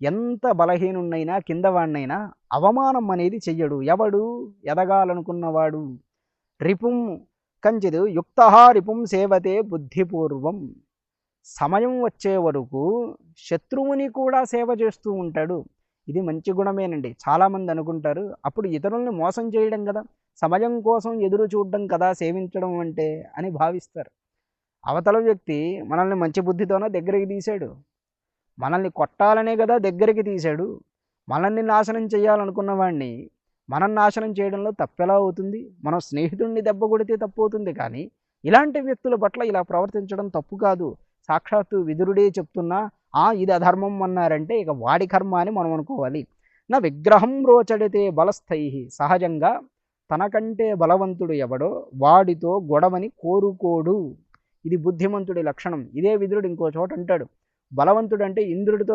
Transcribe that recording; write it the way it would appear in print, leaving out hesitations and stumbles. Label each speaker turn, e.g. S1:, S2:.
S1: ఎంత బలహీనున్నైనా కింద వాడినైనా అవమానం అనేది చెయ్యడు. ఎవడు ఎదగాలనుకున్నవాడు. రిపుం కంచిదు యుక్త రిపుం సేవతే బుద్ధిపూర్వం. సమయం వచ్చే వరకు శత్రువుని కూడా సేవ చేస్తూ ఉంటాడు. ఇది మంచి గుణమేనండి. చాలామంది అనుకుంటారు అప్పుడు ఇతరుల్ని మోసం చేయడం కదా, సమయం కోసం ఎదురు చూడడం కదా సేవించడం అంటే అని భావిస్తారు. అవతల వ్యక్తి మనల్ని మంచి బుద్ధితోనే దగ్గరికి తీశాడు, మనల్ని కొట్టాలనే కదా దగ్గరికి తీశాడు. మనల్ని నాశనం చేయాలనుకున్న వాడిని మనం నాశనం చేయడంలో తప్పెలా అవుతుంది? మనం స్నేహితుడిని దెబ్బ కొడితే తప్పు అవుతుంది, కానీ ఇలాంటి వ్యక్తుల పట్ల ఇలా ప్రవర్తించడం తప్పు కాదు. సాక్షాత్తు విదురుడే చెప్తున్నా ఇది అధర్మం అన్నారంటే ఇక వాడి కర్మ అని మనం అనుకోవాలి. నా విగ్రహం రోచడితే బలస్థై. సహజంగా తనకంటే బలవంతుడు ఎవడో వాడితో గొడవని కోరుకోడు. ఇది బుద్ధిమంతుడి లక్షణం. ఇదే విదురుడు ఇంకో చోట అంటాడు, బలవంతుడంటే ఇంద్రుడితో